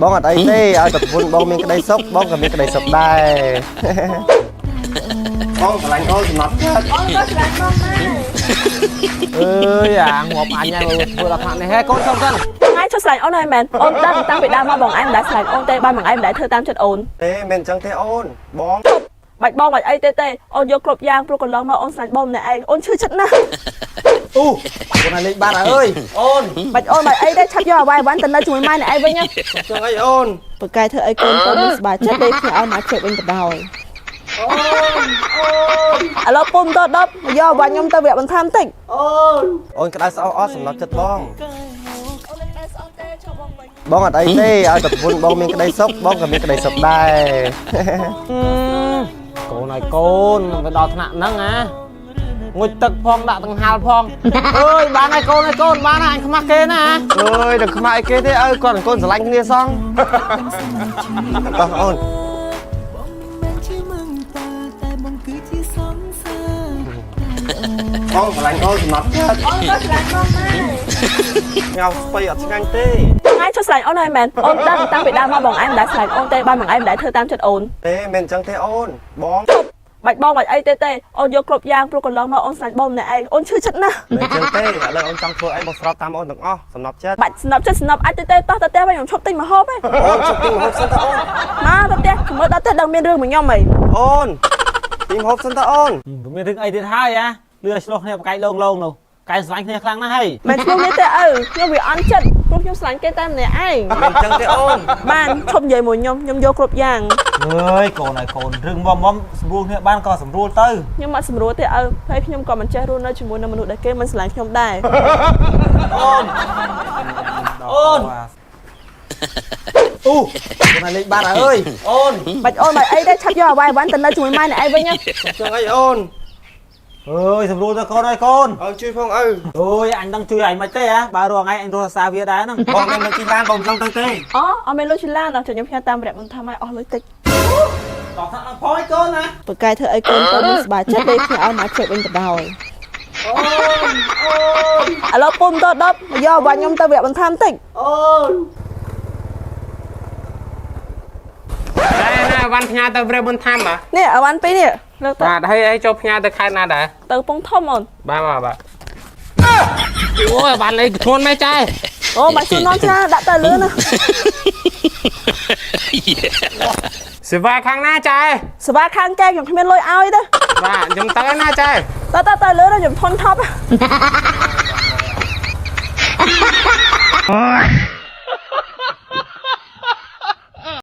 បងអត់អីទេឲ្យតែប្រពន្ធបងមានក្តីសុខបងក៏មានក្តីសុខដែរបងឆ្លាញ់អូនសំណត់ចិត្តអូនក៏ឆ្លាញ់បងដែរអើយអាងាប់អញហើយធ្វើដល់ខ្លាំងនេះហេកូនសុំសិនថ្ងៃជួយឆ្លាញ់អូនហើយមែនអូនដឹងតាំងពីដើមមកបងឯងមិនដែលឆ្លាញ់អូនទេបានបងឯងមិនដែលធ្វើតាមចិត្តអូនទេមិនអញ្ចឹងទេអូនបងបាច់បងបាច់អីទេអូនយកគ្រប់យ៉ាងព្រោះកន្លងមកអូនឆ្លាញ់បងម្នាក់ឯងអូនឈឺចិត្តណាស់អូកូនឲ្យលេខបាត់ហើយអើយអូនបាច់អូនបាច់អីទេឆាប់យកអាវ៉ាន់ទៅនៅជាមួយម៉ែអ្នកឯងវិញណាអញ្ចឹងអីអូនប្រកែធ្វើអីកូនមិនសប្បាយចិត្តទេខ្ញុំឲ្យមកជិះវិញទៅដោយអូនឥឡូវពុំត10យកអាវ៉ាន់ខ្ញុំទៅវគ្គបន្ថែមតិចអូនក្តៅស្អប់អស់សំណត់ចិត្តបងបងអត់អីទេឲ្យតែប្រពន្ធបងមានក្តីសុខបងក៏មានក្តីសុខដែរកូនឲ្យកូនទៅដល់ថ្នាក់ហ្នឹងណាងុយទឹកផងដាក់ដង្ហាលផងអើយបានហើយកូនបានហើយអញខ្មាស់គេណាអើយដល់ខ្មាស់អីគេទេឲ្យគាត់កូនស្រឡាញ់គ្នាសងតោះអូនបងឆ្លាញ់អូនសំណត់ចិត្តអូនក៏ឆ្លាញ់បងដែរញ៉ាំស្ពៃអត់ឆ្ងាញ់ទេថ្ងៃជួយឆ្លាញ់អូនហើយមែនអូនដឹងតាំងពីដើមមកបងឯងមិនដែលឆ្លាញ់អូនទេបានបងឯងមិនដែលធ្វើតាមចិត្តអូនទេមិនអញ្ចឹងទេអូនបងបាច់បងបាច់អីទេអូនយកគ្រប់យ៉ាងព្រោះកន្លងមកអូនឆ្លាញ់បងម្នាក់ឯងអូនឈឺចិត្តណាស់មិនអញ្ចឹងទេឥឡូវអូនចង់ធ្វើអីបងស្របតាមអូនទាំងអស់សំណប់ចិត្តបាច់សំណប់ចិត្តសំណប់អាចទេតោះទៅផ្ទះវិញខ្ញុំឈប់ទិញម្ហូបឯងអូនឈប់ទិញម្ហូបសិនតើអូនមកទៅផ្ទះមើលដល់ផ្ទះដឹងមានរឿងមួយខ្ញុំអីអូនទិញម្ហូបសិនតើអូនមានរឿងអីទៀតហើយអាលឿឆ្លោះគ្នាបកែកលងនោះកែស្រឡាញ់គ្នាខ្លាំងណាស់ហើយមិនឆ្លោះនេះទេខ្ញុំវាអន់ចិត្តព្រោះខ្ញុំស្រឡាញ់គេតែម្នាក់ឯងមិនអញ្ចឹងទេអូនបានឈប់និយាយមួយខ្ញុំយកគ្រប់យ៉ាងអើយកូនឲ្យកូនរឿងមុំស្រួលគ្នាបានក៏ស្រួលទៅខ្ញុំអត់ស្រួលទេហើយខ្ញុំក៏មិនចេះរស់នៅជាមួយនឹងមនុស្សដែលគេមិនស្រឡាញ់ខ្ញុំដែរអូនអូនអូកូនឲ្យលេខបាត់ហើយអើយអូនបាច់អូនបាច់អីទេឆាប់យកអាវ៉ាន់ទៅនៅជាមួយម៉ែអ្នកឯងវិញណាអញ្ចឹងអីអូនអើយស្រួលទៅកូនឲ្យកូនឲ្យជួយផងឪអូយអញដឹងជួយអញមិនទេហ៎បើរងថ្ងៃអញរស់សាវាដែរហ្នឹងបងមានលុយជីឡានបងមិនចង់ទៅទេអូអត់មានលុយជីឡានដល់ខ្ញុំផ្ញើតាមរយៈបន្ថែមឲ្យអស់លុយតិចដល់ថាផងឲ្យកូនណាប្រកែធ្វើអីកូនមិនសប្បាយចិត្តទេខ្ញុំឲ្យមកជិះវិញទៅដោយអូនឥឡូវពុំត10យកអាវ៉ាន់ខ្ញុំទៅវគ្គបន្ថែមតិចអូនណាវ៉ាន់ផ្ញើទៅវគ្គបន្ថែមបាទនេះអាវ៉ាន់ពីរនេះលើកទៅបាទហើយឯងចូលផ្ញើទៅខេត្តណាដែរទៅពងធំអូនបាទអូយវ៉ាន់អីធ្ងន់មែនចាអូបាច់ជន់នន់ចាដាក់ទៅលឿនណាសេវាខាងណាចាសេវាខាងកែខ្ញុំគ្មានលុយឲ្យទេបាទខ្ញុំទៅណាចាទៅលឿនណាខ្ញុំធន់ថប់អូយ